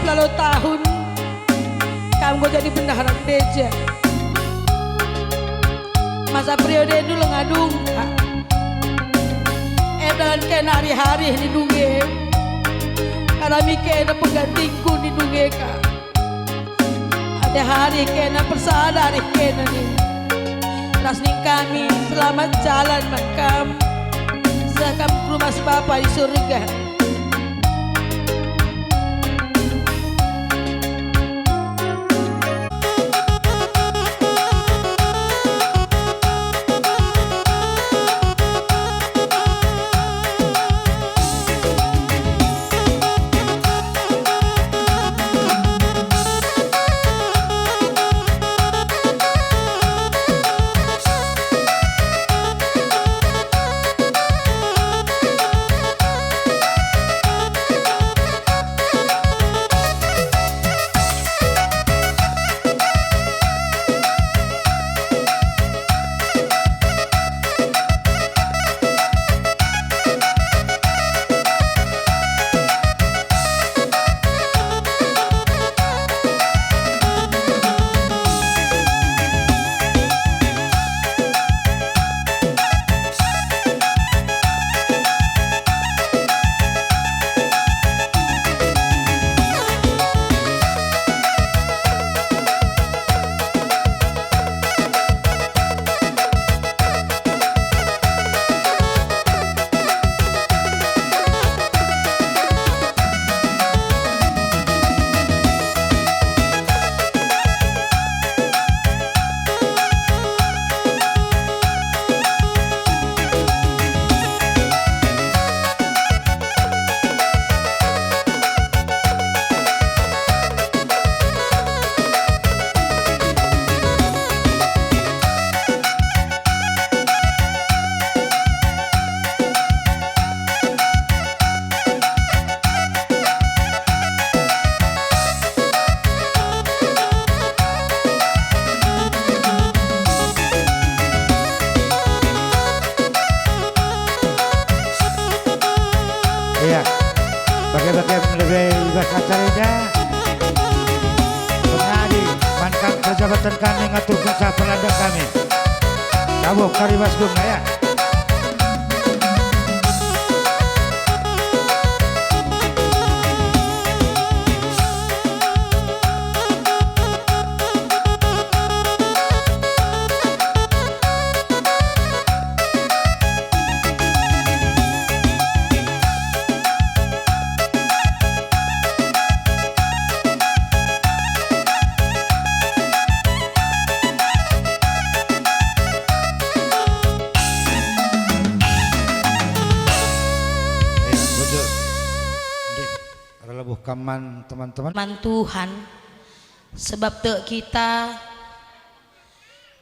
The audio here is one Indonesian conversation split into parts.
lalu tahun kamu jadi bendahara gereja. Masa periode dulu ngadung dan kena hari-hari di dunge karena mikir penggantiku di dunge kak. Ada hari kena persadari kena nih rasning kami selamat jalan makam sekam ke rumah Bapa di surga. Iya, bagai-bagai lebih ibadah acaranya pengadi mankan kejabatan kami ngatur kuasa pelandang kami kabuk karibas gumna ya. Kaman teman-teman Man Tuhan sebab te kita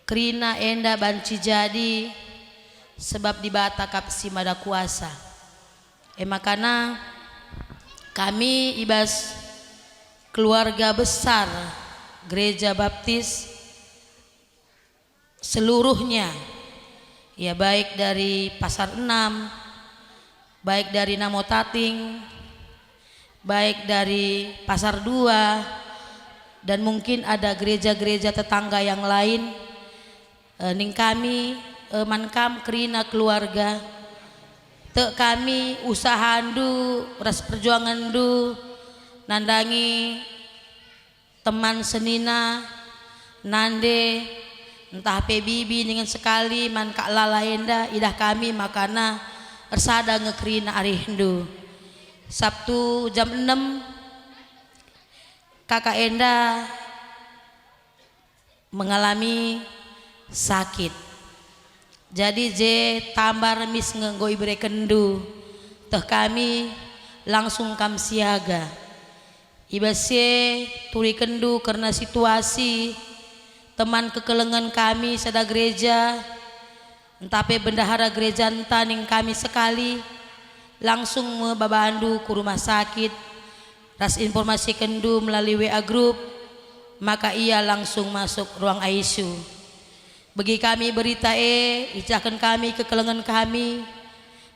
kerina enda banci jadi sebab dibata kapsi mada kuasa makana kami ibas keluarga besar gereja baptis seluruhnya ya, baik dari Pasar 6, baik dari Namotating, baik dari Pasar 2, dan mungkin ada gereja-gereja tetangga yang lain. Ning kami mankam kerina keluarga te kami usahandu ras perjuangan du nandangi teman senina nande entah PBB dengan sekali man kak lalaenda idah kami makana ersada ngekerina arihindu. Sabtu jam 6 kakak Enda mengalami sakit. Jadi je tambar mis ngenggoi berekendu. Teh kami langsung kam siaga. Ibase turi kendu karena situasi teman kekelengan kami sada gereja. Entape bendahara gereja entaning kami sekali. Langsung babandu ke rumah sakit ras informasi kendu melalui WA group maka ia langsung masuk ruang ICU. Bagi kami berita icahkan kami kekelengan kami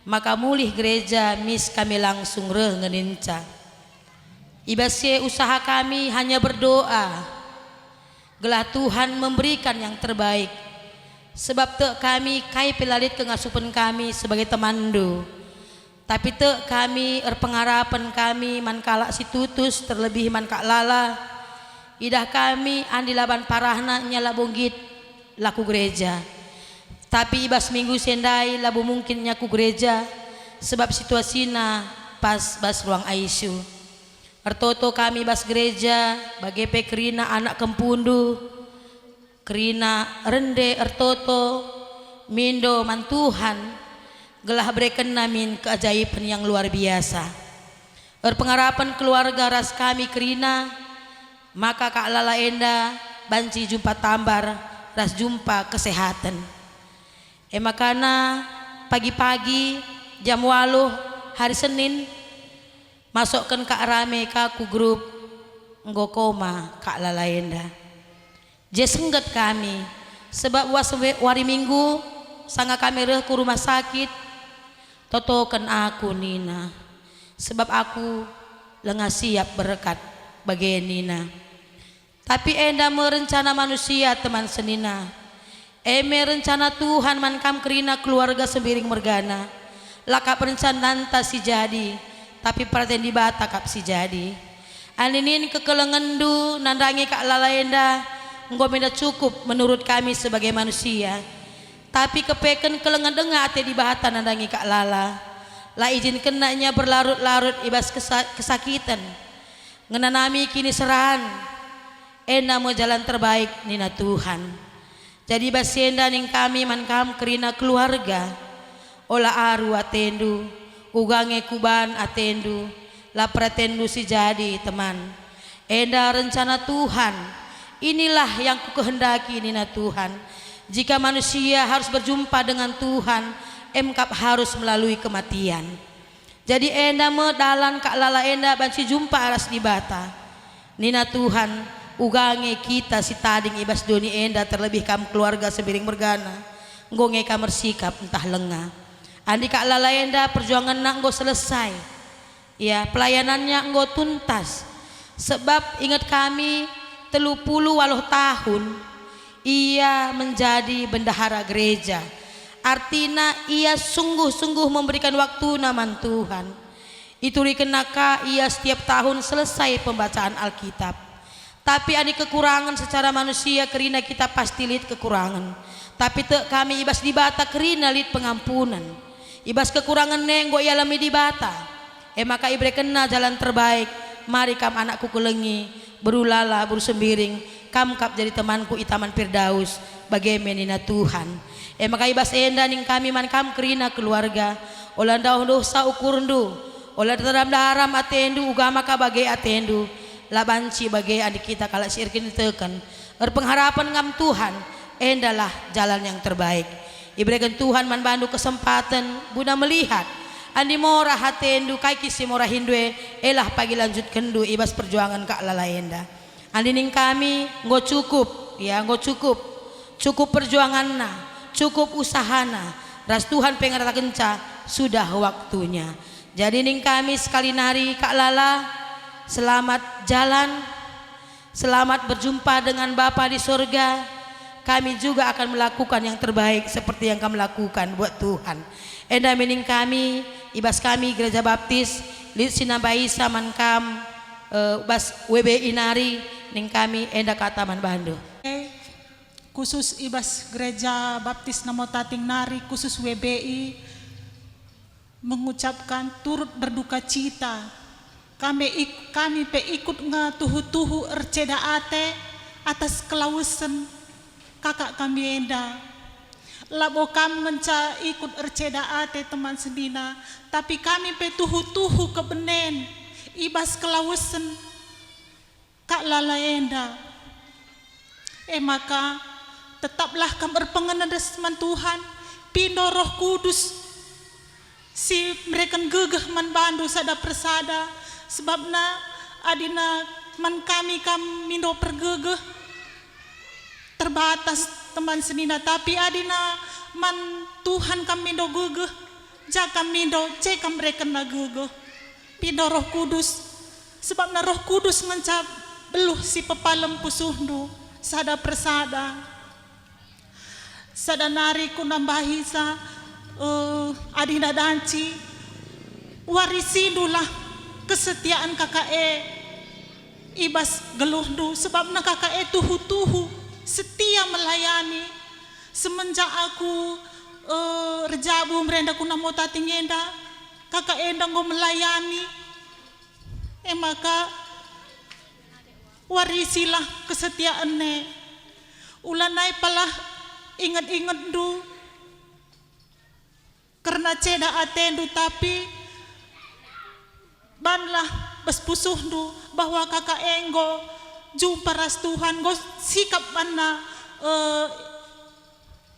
maka mulih gereja mis kami langsung ngeninca Ibasye usaha kami hanya berdoa, gelah Tuhan memberikan yang terbaik. Sebab te kami kai pelalit kengasupan kami sebagai temandu. Tapi te kami pengarapan kami man kalak si tutus terlebih man kak lala. Idah kami andi laban parahna nyala bonggit laku gereja. Tapi ibas minggu sendai labu mungkin nyaku gereja sebab situasina pas bas ruang ICU. Ertoto kami bas gereja bagepe kerina anak kempundu kerina rende ertoto mindo mantuhan gelah breken namin keajaiban yang luar biasa. Pengarapan keluarga ras kami kerina maka kak lala enda banci jumpa tambar ras jumpa kesehatan. Makana pagi-pagi jam 8 hari Senin masukkan kak rame kaku grup ngokoma kak lala enda. Je senggat kami sebab wari minggu sanga kami reh ke rumah sakit totokan aku Nina sebab aku lengah siap berkat bagi Nina. Tapi enda merencana manusia teman senina rencana Tuhan mankam kerina keluarga sembiring mergana laka perencanaan tak si jadi tapi perhatian di bata kap si jadi aninin kekelengendu nandangi kak lala enda engkau benda cukup menurut kami sebagai manusia. Tapi kepeken kelengan dengar ate di bahatan nandangi kak lala. La izin kenanya berlarut-larut ibas kesakitan. Ngenanami kini serahan. Mau jalan terbaik nina Tuhan. Jadi basienda ning kami mankam kerina keluarga. Ola aru atendu. Ugange kuban atendu. La pratendu si jadi teman. Enda rencana Tuhan. Inilah yang kukehendaki nina Tuhan. Jika manusia harus berjumpa dengan Tuhan, emkap harus melalui kematian. Jadi enda medalan kak lala enda banci jumpa aras di bata. Nina Tuhan, ugange kita si tading ibas doni enda terlebih kam keluarga sembiring mergana. Ngonge kam bersikap entah lengah. Andi kak lala enda perjuangan nak nggo selesai. Ya, pelayanannya nggo tuntas. Sebab ingat kami 30 tahun ia menjadi bendahara gereja. Artinya ia sungguh-sungguh memberikan waktu naman Tuhan. Itu dikenaka ia setiap tahun selesai pembacaan Alkitab. Tapi ada kekurangan secara manusia kerina kita pasti lihat kekurangan. Tapi kami ibas di bata kerina lihat pengampunan. Ibas kekurangan nenggo ia alami di bata. Maka ibre kena jalan terbaik. Mari kam anakku kelengi berulala bersembiring kamkap jadi temanku itaman Firdaus bagaimana Tuhan. Maka ibas enda ning kami man kam kerina keluarga olah dosa ukurndu olah teram daram atendu ugama ka bagai atendu labanci bagai adik kita kala sirkin tekan pengharapan ngam Tuhan endalah jalan yang terbaik. Iberikan Tuhan man bandu kesempatan guna melihat andi mora hatendu kai kisi mora hindue elah pagi lanjut kendu ibas perjuangan kak lala enda. Andi ning kami nggo cukup ya nggo cukup perjuanganna cukup usahana ras Tuhan pengen kenca sudah waktunya. Jadi ning kami sekali nari kak lala selamat jalan selamat berjumpa dengan Bapa di surga. Kami juga akan melakukan yang terbaik seperti yang kami lakukan buat Tuhan. Enda mening kami ibas kami gereja baptis lit sinabai samankam bas WBI nari ning kami enda kataman Bandung. Khusus ibas gereja baptis Namo Tating Nari khusus WBI mengucapkan turut berduka cita. Kami pe ikut ngatuhu-tuhu erceda ate atas kelausan kakak kami enda. Labo kami menca ikut erceda ate teman sendina, tapi kami pe tuhu-tuhu kebenen ibas kelausan kak lala enda. Maka tetaplah kami berpengenadas man Tuhan pindo Roh Kudus si mereka gegah man bandu sada persada sebabna adina man kami mindo pergegeh terbatas teman senina, tapi adina man Tuhan kami mindo gegeh jaka mindo cekam mereka na gegeh pindo Roh Kudus sebab na Roh Kudus ngancap beluh si pepalem pusuhnu sada persada. Sada nari ku nambahi sa adina danci warisinulah kesetiaan KKE ibas geluhnu sebab na KKE tuhu-tuhu setia melayani semenjak aku rejabu merenda ku namota tingenda KKE ndanggo melayani maka warisilah kesetiaannya ulanai palah ingat-ingat du karena ceda atendu tapi banlah bespusuh du bahwa KKE nggo jumpa ras Tuhan nggo sikap banna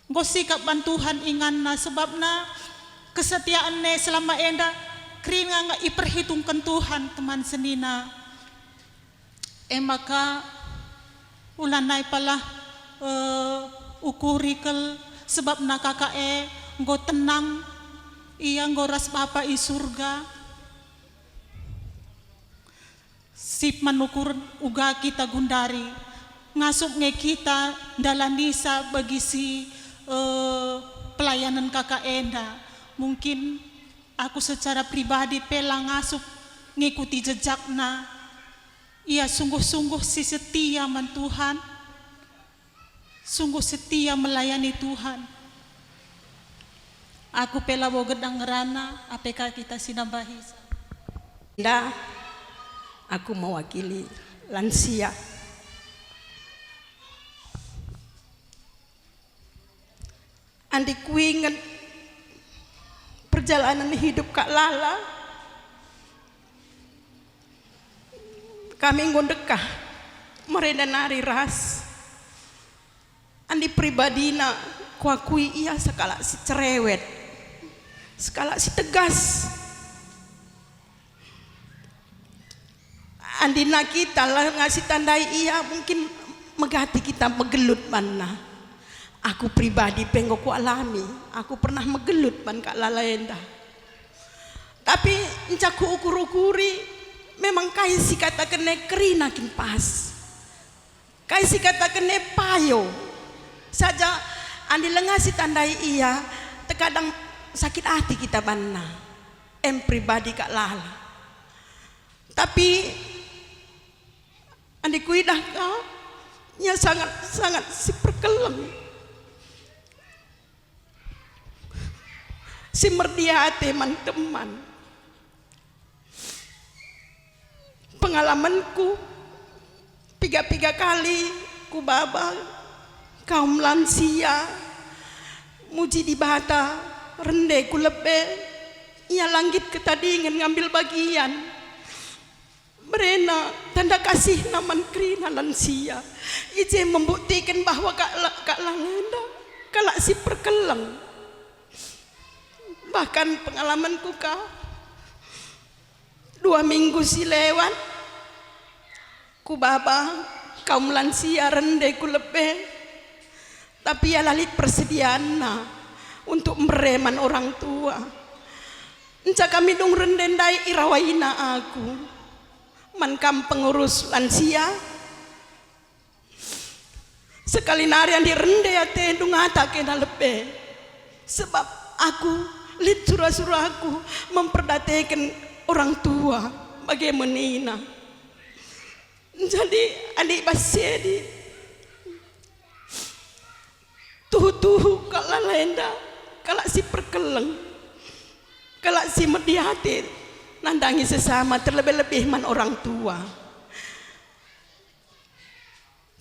nggo sikap ban Tuhan inganna sebabna kesetiaannya selama enda keringa nga iperhitungkan Tuhan teman senina maka ulanai palah ukurikel sebab na KKE nggo tenang iya nggo ras Bapa i surga sip manukur uga kita gundari ngasuk nge kita dalam disa bagi si pelayanan KKE nda mungkin aku secara pribadi pelang ngasup ngikuti jejakna ia sungguh-sungguh si setia man Tuhan sungguh setia melayani Tuhan aku pela bo gedang ngerana APK kita sinambahi Nda, aku mewakili lansia. Andi kuinget perjalanan hidup Kak Lala. Kami ngondekah mereda nari ras. Andi pribadina kuakui ia sekala si cerewet, sekala si tegas. Andina kita lah ngasih tandai iya mungkin megati kita megelut mana. Aku pribadi pengen ku alami, aku pernah megelut ban Kak Lala enda. Tapi encaku ukur-ukuri memang kai si kata kene kerina kin pas. Kai si kata kene payo. Saja andi lengasi tandai iya terkadang sakit hati kita banna. Pribadi Kak Lala. Tapi andi kuidah kau nya sangat si perkelem si merdiate teman-teman pengalamanku tiga kali ku baba kaum lansia muji di bata rende ku lebe ia langit ketadingan ngambil bagian merena tanda kasih naman krina lansia ije membuktikan bahwa Kak Langenda kalak si perkeleng bahkan pengalamanku kau 2 minggu si lewat ku baba kaum lansia rende ku lebe tapi ya lalit persediaan untuk mereman orang tua enca kami dong rendendai irawaina aku mankam pengurus lansia sekali nari yang dirende ya tendu ngata kena lebih sebab aku lit surah-surah aku memperdatekan orang tua bagaimana jadi adik basedi tuh Kak Lalenda kalak si perkeleng kalak si mediatir nandangi sesama terlebih-lebih man orang tua.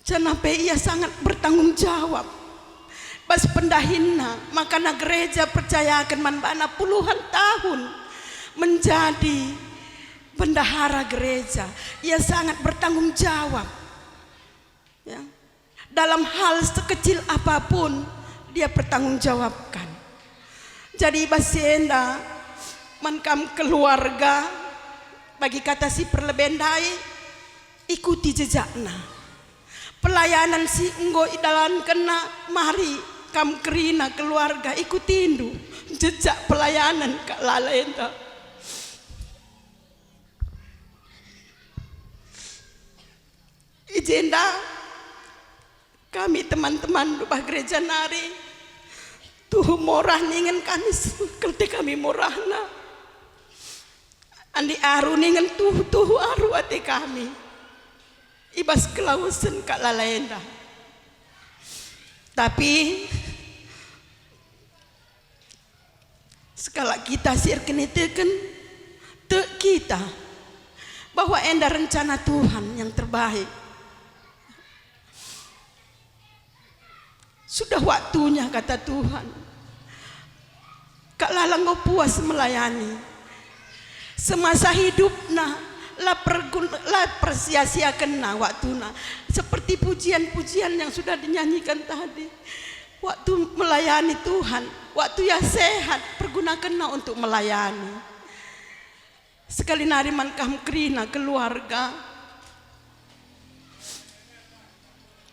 Kenapa ia sangat bertanggung jawab. Pas pendahina makana gereja percayakan man bana puluhan tahun menjadi bendahara gereja. Ia sangat bertanggung jawab. Ya. Dalam hal sekecil apapun dia bertanggung jawabkan. Jadi basienda mankam keluarga bagi kata si perlebendai ikuti jejakna pelayanan si enggo idalan kena mari kam kerina keluarga ikutindu jejak pelayanan Kak Lalenda jenda kami teman-teman lubah gereja nari tuh morah ningen kami kelte kami morahna andi aru ningen tuh aru ate kami ibas kelausen kak lalaenda tapi sekala kita sirkenitekan te kita bahwa enda rencana Tuhan yang terbaik. Sudah waktunya kata Tuhan. Kak Lala ngau puas melayani. Semasa hidupna la persia-siakan na waktuna. Seperti pujian-pujian yang sudah dinyanyikan tadi. Waktu melayani Tuhan, waktu yang sehat pergunakanlah untuk melayani. Sekali nari mankam krina keluarga.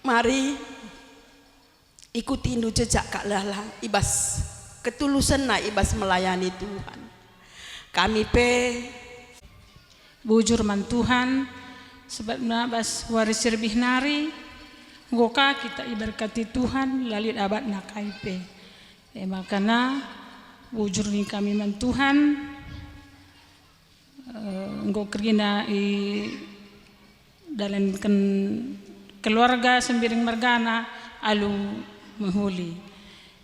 Mari ikuti jejak Kak Lala ibas ketulusan na ibas melayani Tuhan. Kami bujur man Tuhan sebabna bas waris lebih nari goka kita iberkati Tuhan lalit abad na kaipe. Makana bujur ni kami man Tuhan engkau kerina dalam keluarga sembiring mergana alu menghuli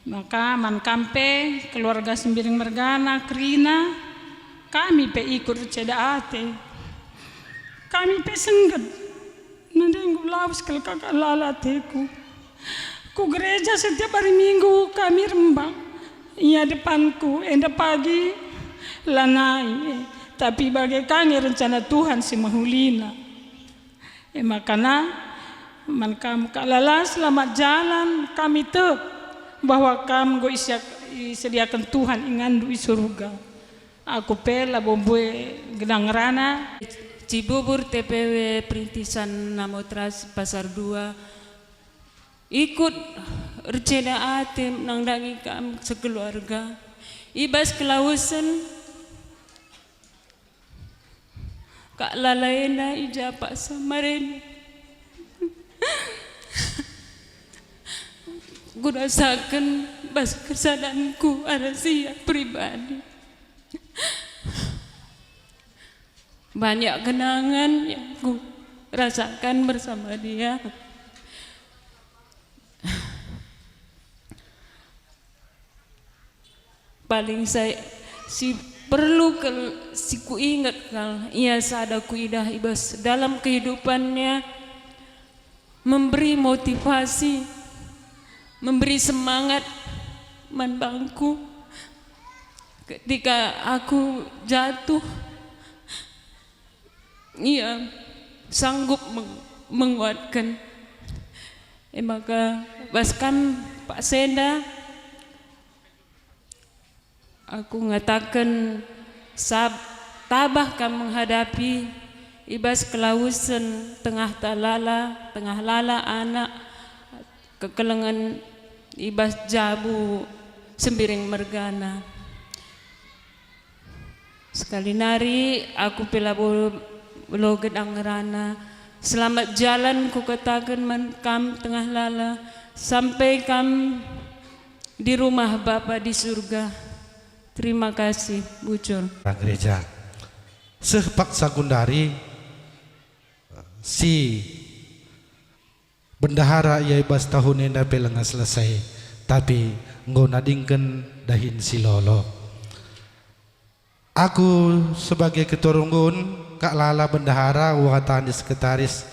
maka man kampe keluarga sembiring mergana kerina kami pe ikut ceda ate kami pe sengget nandenggu laus kel kakak Lala teku ku gereja setiap hari minggu kami rembang ia depanku enda pagi lanai tapi bagai kami rencana Tuhan si mahulina. Makana man kam Kak Lala selamat jalan kami te bahwa kam go sediakan Tuhan ingandu i surga. Aku pela bomboe gedang rana Cibubur TPW Perintisan Namotras Pasar 2 ikut receda atem nang dangi kam sekeluarga ibas kelausen Kak Lalaena ijapa samarin gurasakan bas kesadaranku arasia pribadi banyak kenangan yang ku rasakan bersama dia paling saya perlu siku ingat kal ia sadaku idah ibas dalam kehidupannya memberi motivasi memberi semangat manbangku ketika aku jatuh ia sanggup menguatkan maka baskan Pak Senda aku mengatakan tabah kan menghadapi ibas kelausen tengah lala anak kekelengan ibas jabu sembiring mergana sekali nari aku pila bolo gedang rana selamat jalan ku katakan kam tengah lala sampai kam di rumah Bapa di surga. Terima kasih, bujur. Gereja sepak sagundari si bendahara ia ibas tahun enda pelengah selesai tapi ngau nadingken dahin silolo. Aku sebagai keturungun Kak Lala bendahara watan di sekretaris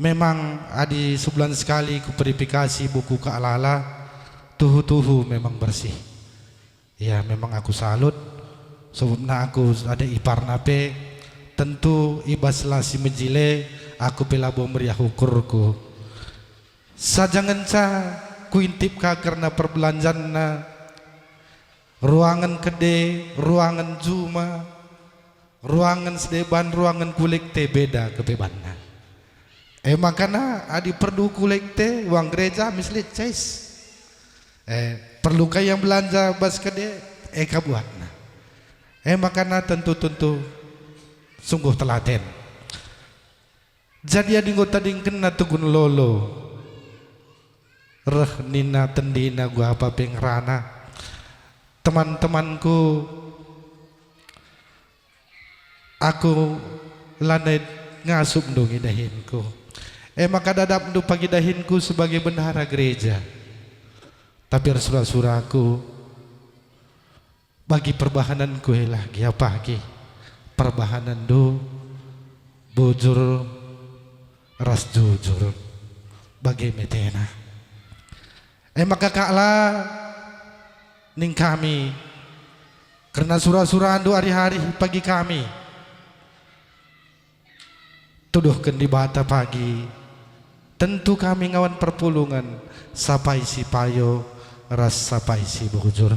memang adi sebulan sekali ku verifikasi buku Kak Lala tuhu memang bersih. Ya memang aku salut sebabnya aku ada ipar nape tentu ibas lasi menjile aku pela meriah ukurku sajangan ca ku intip ka karena perbelanjaan na ruangan kede ruangan juma ruangan sedeban ruangan kulik te beda kebebanna makana adi perlu kulik te uang gereja mislit cais perlu kaya yang belanja bas kede kabuatna makana tentu sungguh telaten Jadi adi ngota dingkena tugun lolo. Reh nina tendina gua apa pengrana. Teman-temanku, aku lanai ngasup dong idahinku. Maka dadap do pagi dahinku sebagai bendahara gereja. Tapi surah-surahku bagi perbahananku lagi apa lagi perbahanan do bujur ras jujur bagi metena. Maka kaklah ning kami karena surah-surah do hari-hari pagi kami tuduhkan di bata pagi. Tentu kami ngawan perpulungan sapai si payo ras sapai si bujur.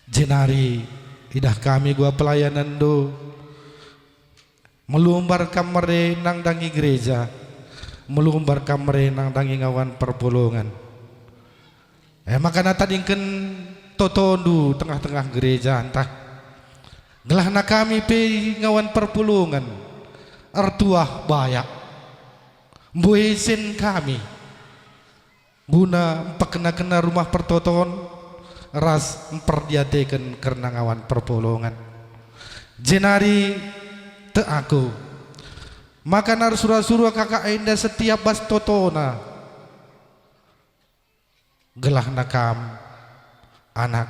Jenari idah kami gua pelayanan do melumbar kamare nang dangi gereja, melumbar kamare nang dangi ngawan perpulungan. Maka tadingken totondu tengah-tengah gereja entah gelah na kami pe ngawan perpulungan artuah bayak buesin kami guna pekena-kena rumah pertoton ras memperdiatekan karena ngawan perpulungan. Jenari te aku maka nar surah-surah kakak enda setiap bas totona gelah nakam anak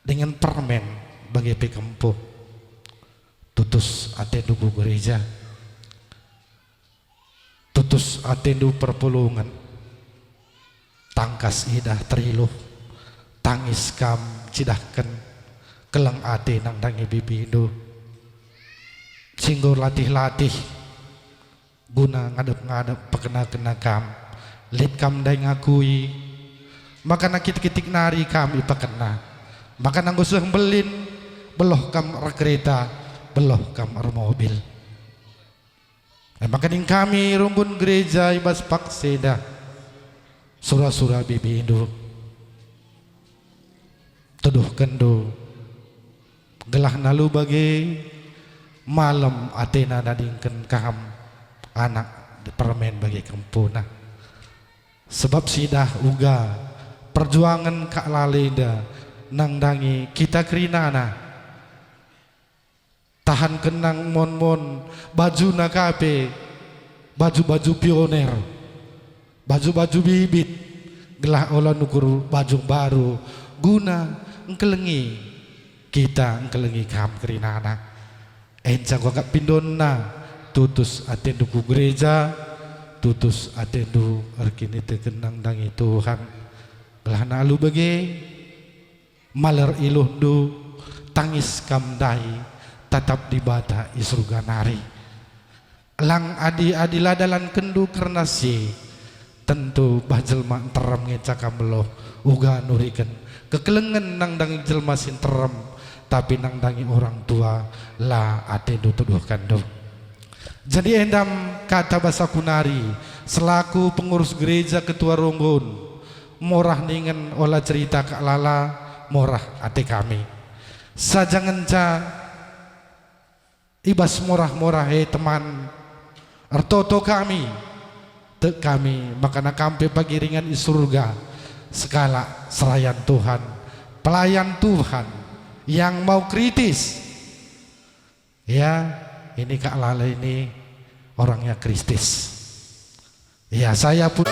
dengan permen bagi pekempo tutus ate dugu gereja, tutus atendu perpulungan, tangkas idah teriluh, tangis kam cidahkan, kelang ate nang dangi bibindo, singgol latih-latih, guna ngadep-ngadep pekena-kena kam, lit kam day ngakui, maka nakit-kitik nari kami pekena, maka nanggusuh belin, beloh kam kereta, beloh kam mobil. Maka ning kami rumbun gereja ibas pakseda surah-surah bibi Indo tuduh kendo gelah nalu bagi malam atena nadingken kaham anak di permen bagi kempuna sebab sidah uga perjuangan kak laleda nang dangi kita kerinana tahan kenang mon-mon baju nakape baju-baju pioner baju-baju bibit gelah olah nukur baju baru guna engkelengi kita engkelengi kam kerinana enca gua gak pindonna tutus atendu ku gereja tutus atendu arkini tekenang dangi Tuhan gelah nalu bagi maler iluh du tangis kam dai tatap di bata isurga nari lang adi ladalan kendu karena si tentu bah jelma terem ngecaka meloh uga nuriken kekelengan nang dangi jelma sin terem tapi nang dangi orang tua la ate do tuduhkan do. Jadi endam kata bahasa kunari selaku pengurus gereja ketua ronggon morah ningen olah cerita kak lala morah ate kami sajangan ca ibas morah-morah teman ertoto kami te kami makana kampe pagiringan di surga segala serayan Tuhan pelayan Tuhan yang mau kritis ya ini Kak Lala ini orangnya kristis ya saya pun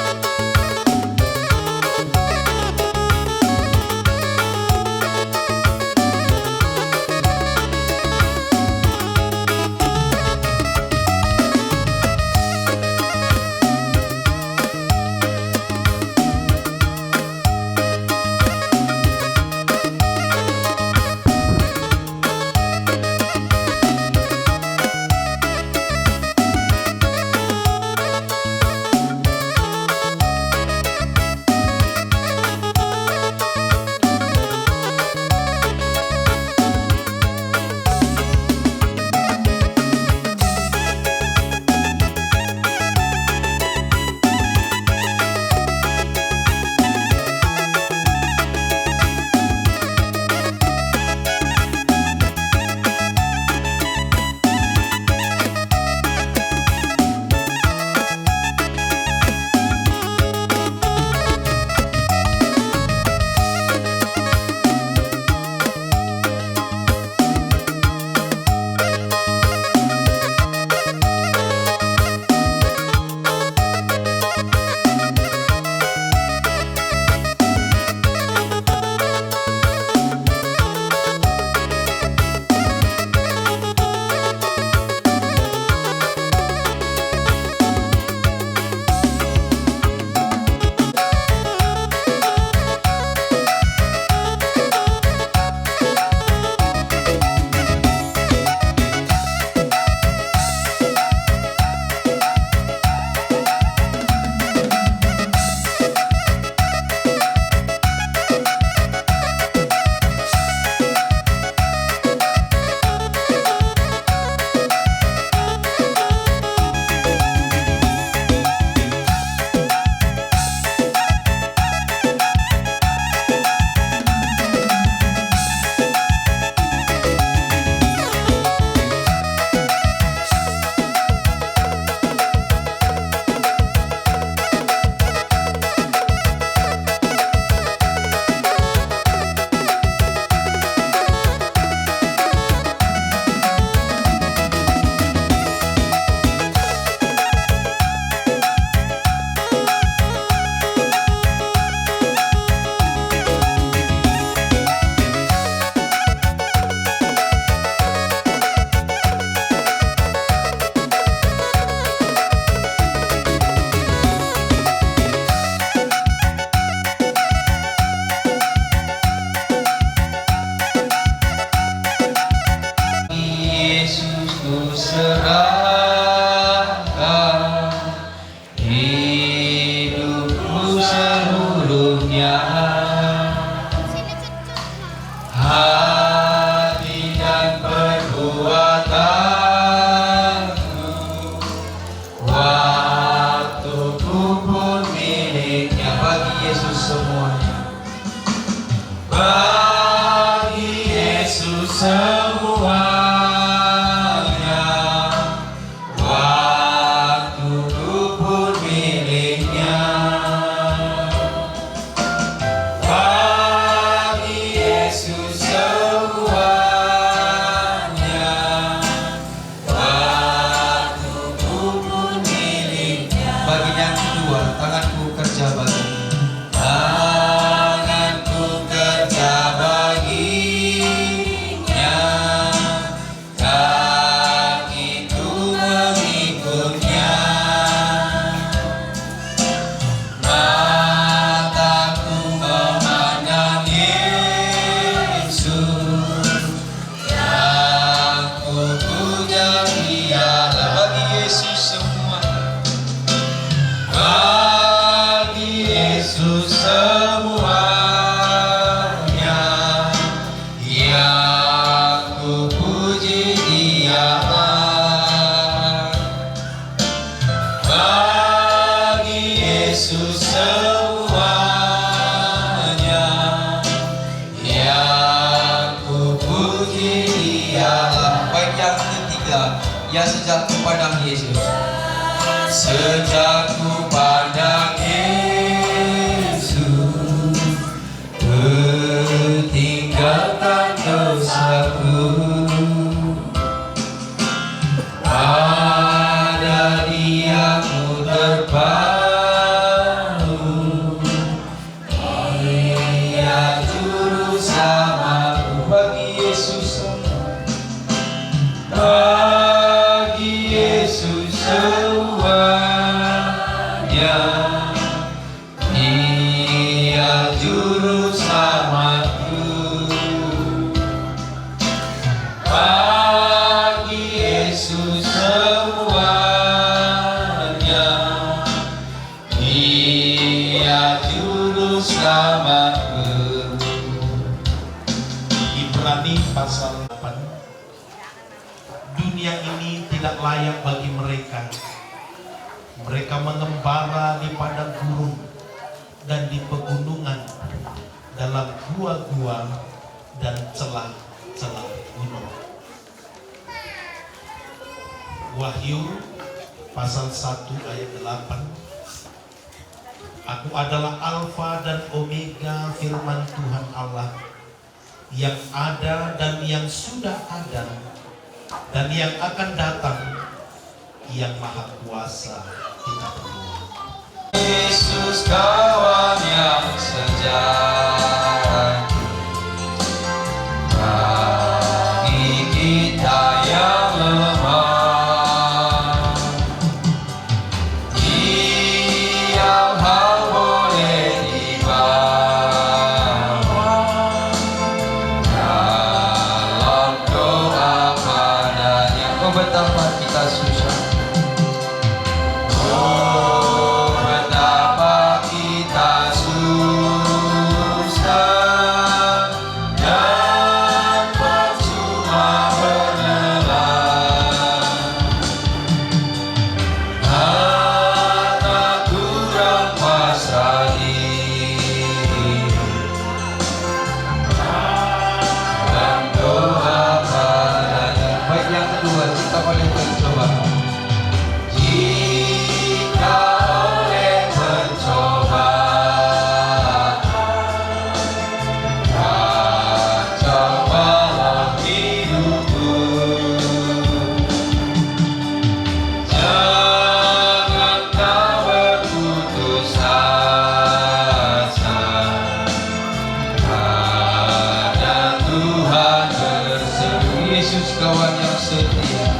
Bagi Yesus semuanya, waktuku pun miliknya. Bagi Yesus semuanya, waktuku pun miliknya. Bagi yang kedua, tanganku kerja bagi. Tanganku kerja baginya, kakiku mengikutnya, mataku memandang Yesus, yang ku puja Dialah. Bagi Yesus semua, bagi Yesus semuanya, yang ku puji Dialah. Bagi Yesus semuanya, yang ku puji Dialah. Baik, yang ketiga, ya sejak ku pandang Yesus. Sejak ku pandang Yesus, tinggalkan dosaku. Pada Dia ku terpalu, Dia juru selamatku. Bagi Yesus, bagi Yesus semuanya, Dia juru selamatku. Bagi Yesus semuanya, Dia juru selamatku. Ibrani pasal 8. Dunia ini tidak layak bagi mereka. Mereka mengembara di padang gurun dan di pegunungan, dalam gua-gua dan celah-celah gunung. Wahyu pasal 1 ayat 8. Aku adalah Alfa dan Omega, firman Tuhan Allah, yang ada dan yang sudah ada dan yang akan datang, yang maha kuasa kita berdua. Yesus kawan yang sejati, bagi kita yang lemah, tiap hal boleh dibawa dalam doa padanya. Oh, betapa kita susah. Oh, betapa kita susah dan percuma berlelah, karena kurang pasrah diri dan doa padanya. Baik, yang kedua, kita boleh mencoba. Jika oleh pencobaan, cobalah hidupku. Jangan kau berputus asa, pada Tuhan berseru. Yesus kawan yang setia,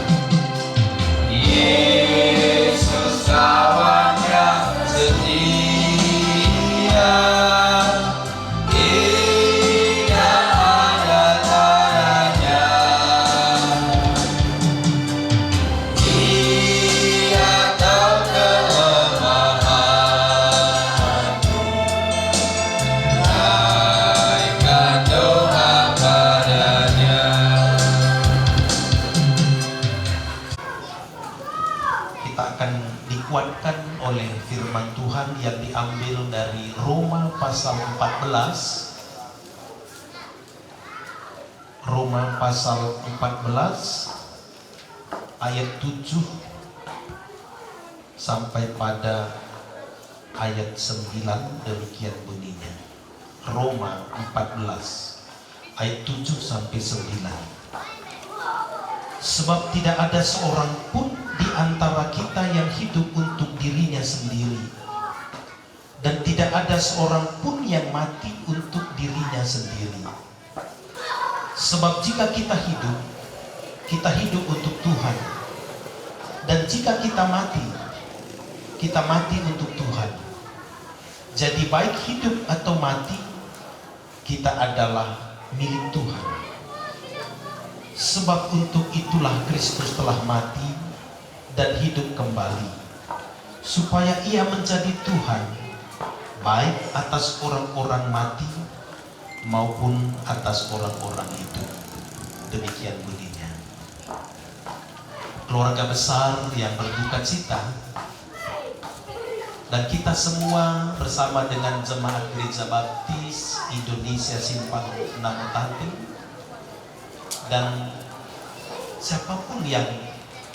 Yesus kawan yang setia, ingat ada tandanya. Dia tahu kelemahanku, naikkan doa padanya. Kita akan dikuatkan oleh firman Tuhan yang diambil dari Roma pasal 14 Roma pasal 14 ayat 7 sampai pada ayat 9, demikian bunyinya. Roma 14 ayat 7 sampai 9. Sebab tidak ada seorang pun di antara kita yang hidup untuk dirinya sendiri, dan tidak ada seorang pun yang mati untuk dirinya sendiri. Sebab jika kita hidup untuk Tuhan, dan jika kita mati untuk Tuhan. Jadi baik hidup atau mati, kita adalah milik Tuhan. Sebab untuk itulah Kristus telah mati dan hidup kembali, supaya ia menjadi Tuhan baik atas orang-orang mati maupun atas orang-orang hidup. Demikian bunyinya. Keluarga besar yang berduka cita, dan kita semua bersama dengan Jemaat Gereja Baptis Indonesia Simpang Namutati, dan siapapun yang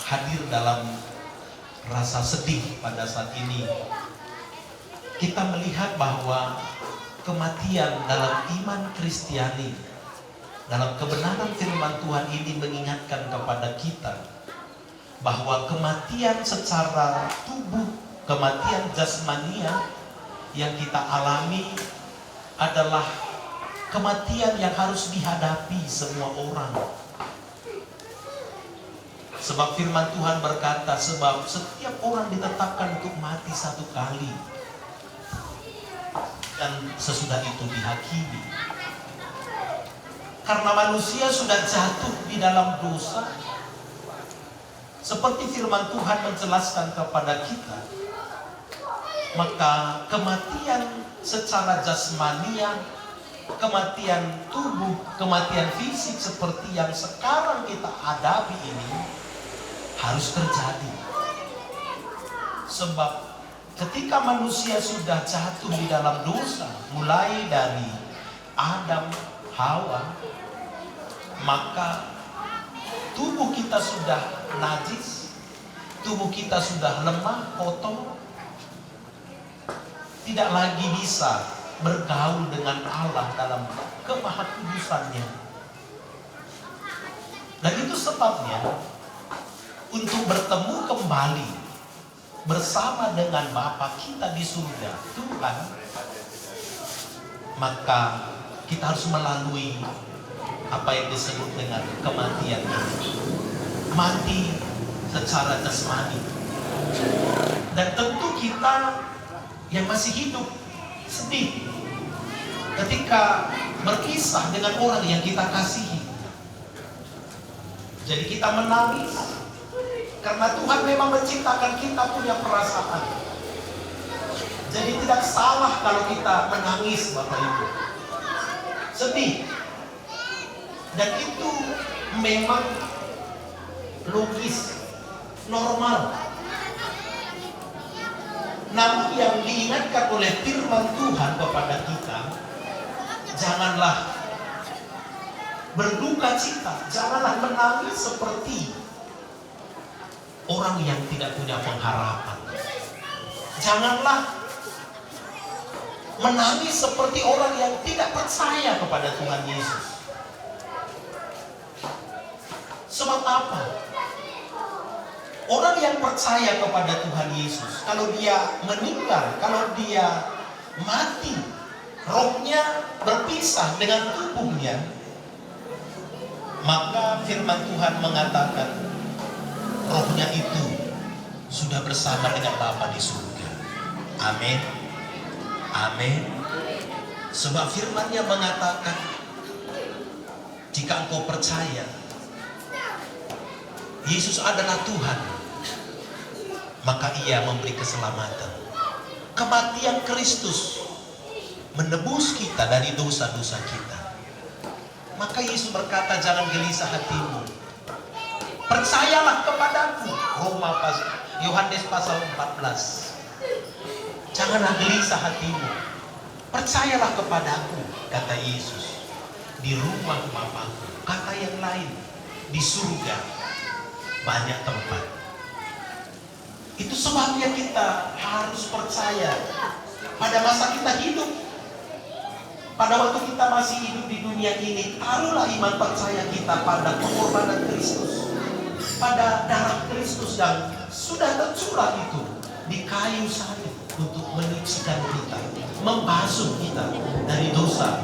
hadir dalam rasa sedih pada saat ini, kita melihat bahwa kematian dalam iman Kristiani, dalam kebenaran firman Tuhan ini mengingatkan kepada kita bahwa kematian secara tubuh, kematian jasmania yang kita alami adalah kematian yang harus dihadapi semua orang. Sebab firman Tuhan berkata, sebab setiap orang ditetapkan untuk mati satu kali, dan sesudah itu dihakimi. Karena manusia sudah jatuh di dalam dosa, seperti firman Tuhan menjelaskan kepada kita, maka kematian secara jasmania, kematian tubuh, kematian fisik seperti yang sekarang kita hadapi ini harus terjadi. Sebab ketika manusia sudah jatuh di dalam dosa, mulai dari Adam, Hawa, maka tubuh kita sudah najis, tubuh kita sudah lemah, kotor, tidak lagi bisa bergaul dengan Allah dalam kemahakudusannya. Dan itu sebabnya untuk bertemu kembali bersama dengan Bapa kita di surga, Tuhan, maka kita harus melalui apa yang disebut dengan kematian ini. Mati secara jasmani. Dan tentu kita yang masih hidup sedih ketika berpisah dengan orang yang kita kasihi. Jadi kita menangis karena Tuhan memang menciptakan kita punya perasaan. Jadi tidak salah kalau kita menangis, Bapak Ibu. Sedih. Dan itu memang logis, normal. Namun yang diingatkan oleh firman Tuhan kepada kita, janganlah berduka cita, janganlah menangis seperti orang yang tidak punya pengharapan. Janganlah menangis seperti orang yang tidak percaya kepada Tuhan Yesus. Sebab apa? Orang yang percaya kepada Tuhan Yesus, kalau dia meninggal, kalau dia mati, rohnya berpisah dengan tubuhnya, maka firman Tuhan mengatakan rohnya itu sudah bersama dengan Bapa di surga. Amin. Amin. Sebab firman-Nya mengatakan, jika engkau percaya Yesus adalah Tuhan, maka Ia memberi keselamatan. Kematian Kristus menebus kita dari dosa-dosa kita. Maka Yesus berkata, jangan gelisah hatimu, percayalah kepadaku. Yohanes pasal 14. Janganlah gelisah hatimu, percayalah kepadaku, kata Yesus. di rumah Bapakku. Kata yang lain, di surga banyak tempat. Itu sebabnya kita harus percaya pada masa kita hidup. Pada waktu kita masih hidup di dunia ini, taruhlah iman percaya kita pada pengorbanan Kristus, pada darah Kristus yang sudah tercurah itu di kayu salib untuk menyucikan kita, membasuh kita dari dosa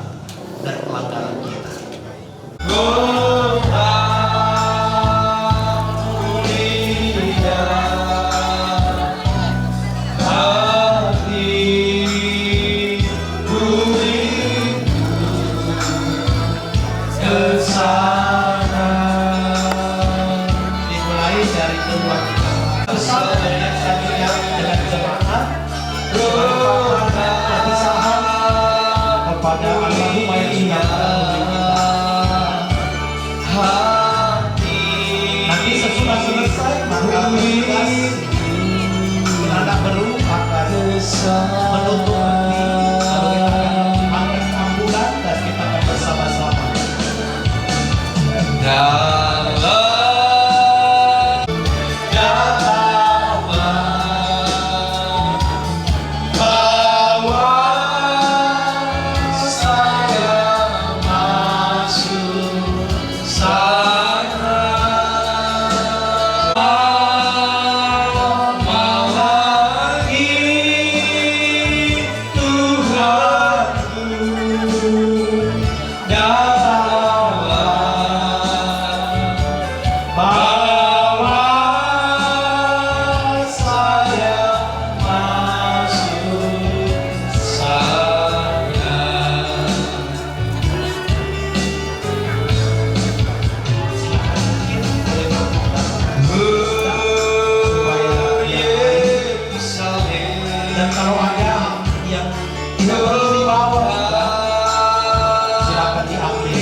dan pelanggaran kita. Dimulai dari keluar bersama dengan satunya dengan jemaat perpisahan kepada Allahumma yang nanti sesudah selesai maka petugas penanda baru akan menutup nanti lalu kita akan angkat ambulan dan kita akan bersama-sama dan kalau ada yang tidak perlu dibawa silakan diambil.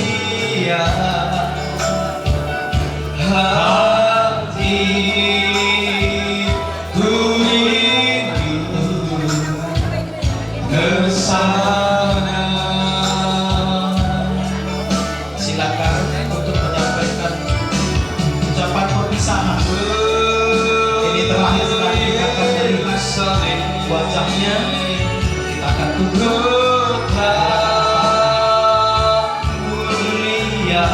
Silakan untuk menyampaikan ucapan perpisahan. Ini terakhir sekali kita akan melihat wajahnya, kita akan tunduk mulia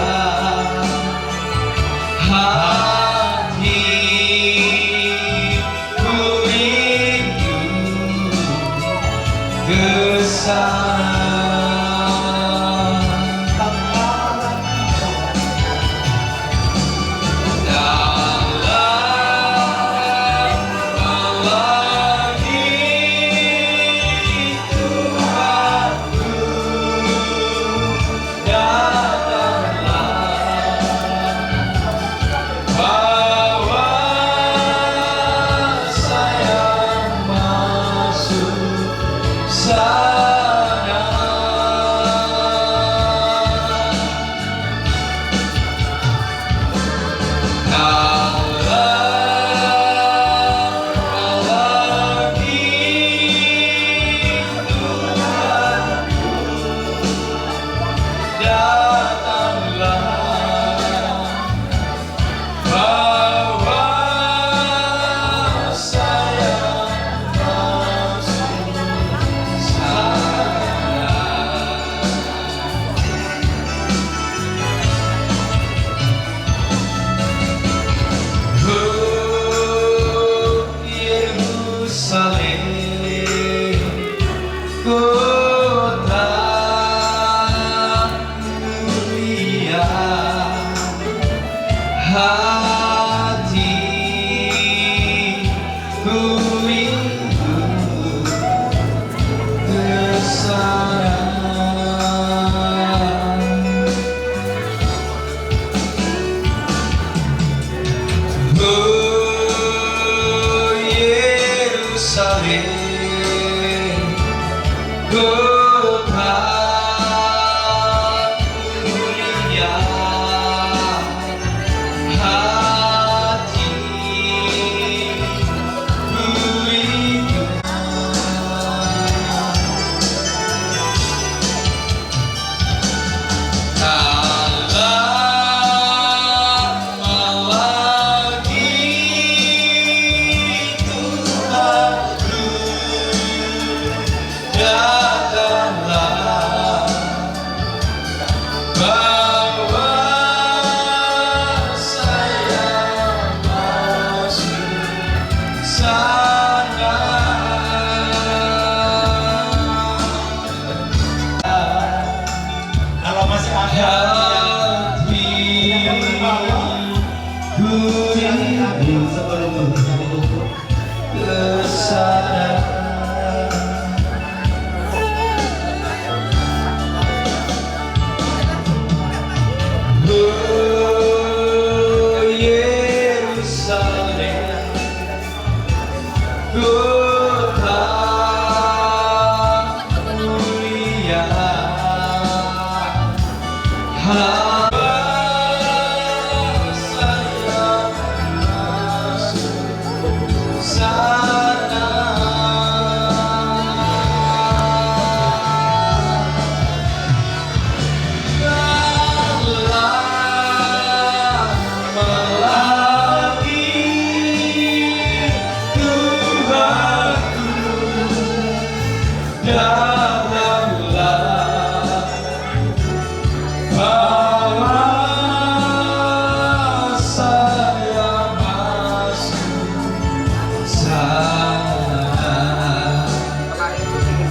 hati ku rindu kesana.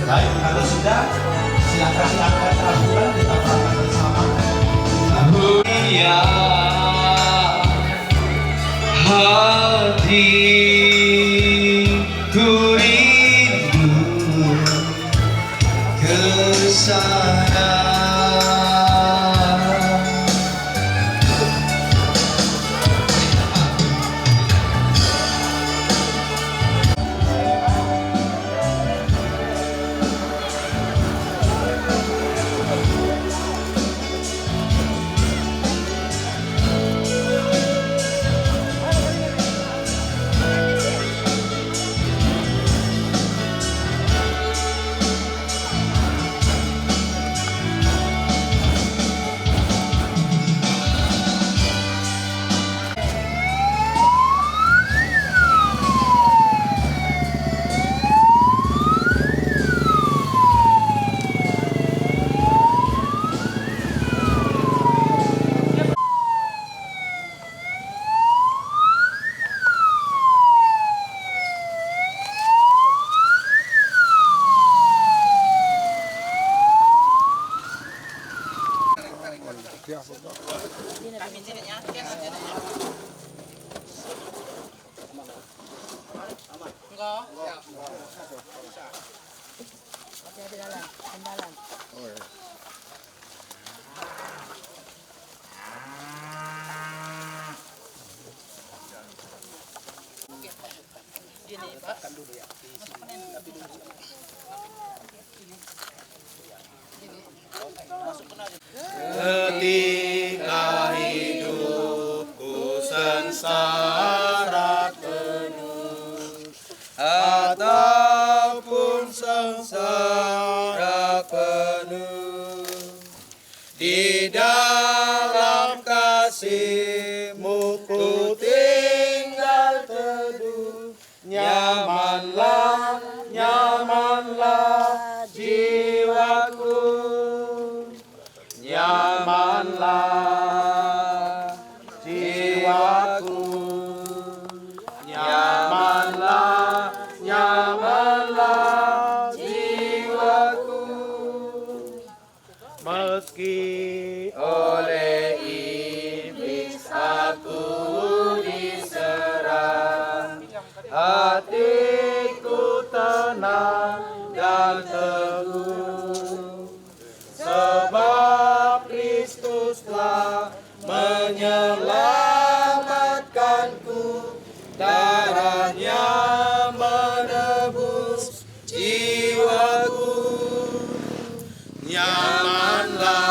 Baik, kalau sudah silakan diangkat Al-Quran, kita peranan bersama. Ya hatiku rindu ke sana. Ketika hidupku sengsara penuh ataupun sengsara penuh, di dalam kasih-Mu ku tinggal teduh. Nyamanlah, nyamanlah jiwaku, nyamanlah jiwaku, nyamanlah, nyamanlah jiwaku. Meski oleh iblis aku diserang, hatiku tenang dan teguh, sebab Kristus telah menyelamatkanku, darahnya menebus jiwaku. Nyamanlah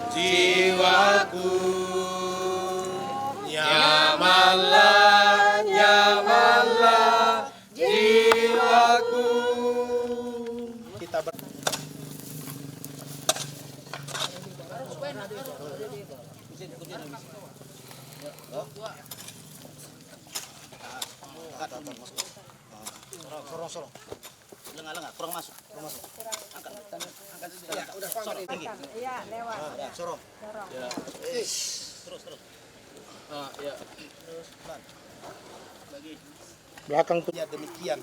jiwaku, nyamanlah, nyamanlah jiwaku. Kita sorong, lengah, kurang masuk. Angkat, ya, udah tinggi. Iya, lewat. Ya, sorong. Ya. Terus. Ya. Terus, pelan. Lagi. Belakang punya demikian.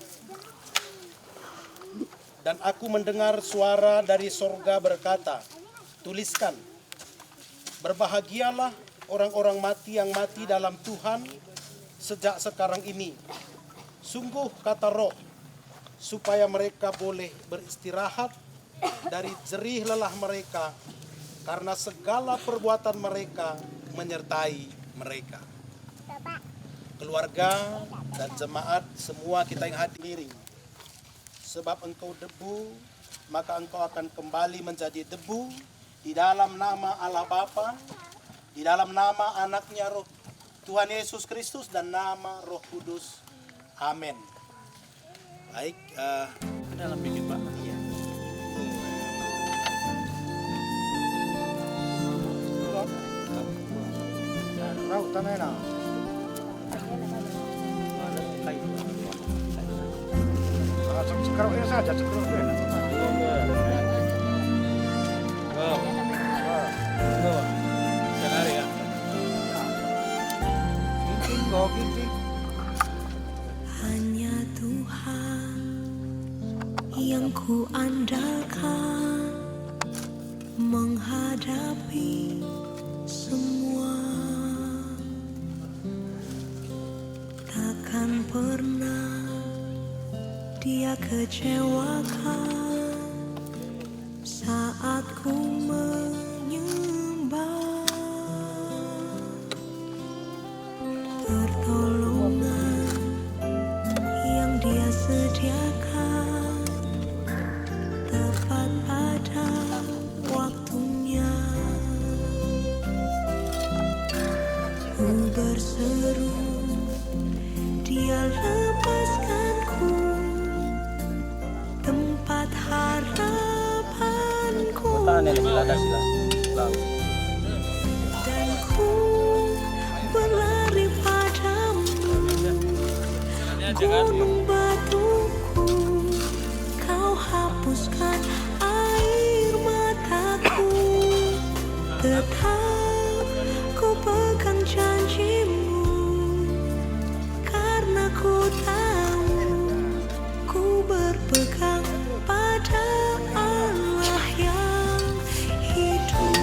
Dan aku mendengar suara dari sorga berkata, tuliskan, berbahagialah orang-orang mati yang mati dalam Tuhan sejak sekarang ini. Sungguh kata Roh, supaya mereka boleh beristirahat dari jerih lelah mereka, karena segala perbuatan mereka menyertai mereka. Keluarga dan jemaat semua kita yang hadir miring. Sebab engkau debu, maka engkau akan kembali menjadi debu, di dalam nama Allah Bapa, di dalam nama anaknya Roh Tuhan Yesus Kristus dan nama Roh Kudus. Amin. Baik, ke dalam bikin Pak. Iya. Tahu tanah na. Sekarang ini saja sekarang ini. Hanya Tuhan yang ku andalkan menghadapi semua. Takkan pernah Dia kecewakan saat ku menyembah. Pertolongan yang Dia sediakan tepat pada waktunya. Ku berseru, Dia lepaskanku, tempat harapanku. Dan ku berlari padamu, gunung batuku, kau hapuskan air mataku. Tetap ku pegang janjimu, karena ku tahu ku berpegang pada Allah yang hidup.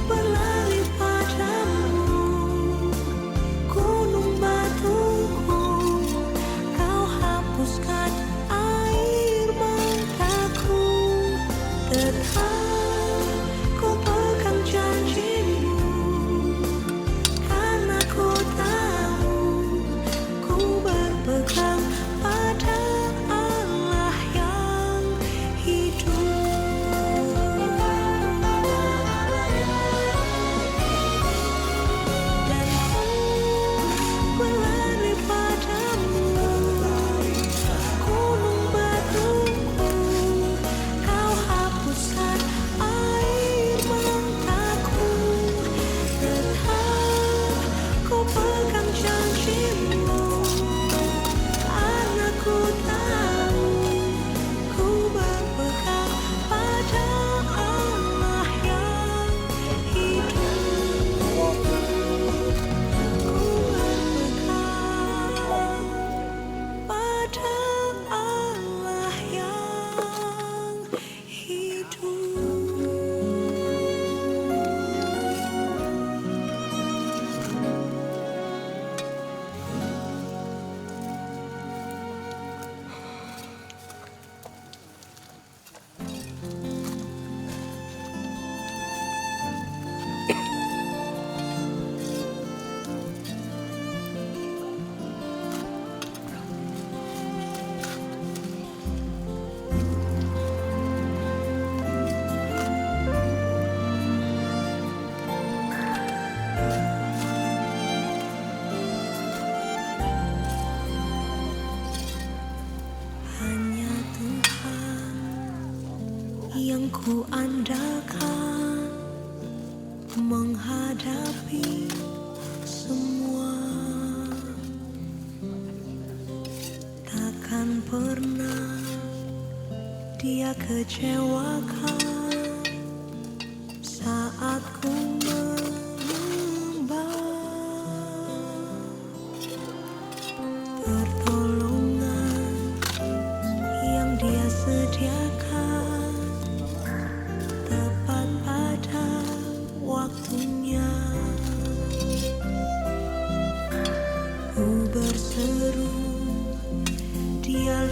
Berlari padamu, gunung batuku, kau hapuskan air mataku. Tetap ku pegang janjimu, karena ku tahu ku berpegang pada Allah yang hidup. Dan ku berlari padamu, gunung batuku, kau hapuskan air mataku. Tetap ku pegang janjimu, karena ku tahu ku berpegang pada Allah yang hidup. Ku berpegang pada Allah yang hidup. Hanya Tuhan yang ku andalkan menghadapi semua. Takkan pernah Dia kecewakan saat ku menyembah. Pertolongan yang Dia sediakan tepat pada waktunya. Ku berseru, Dia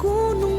gunung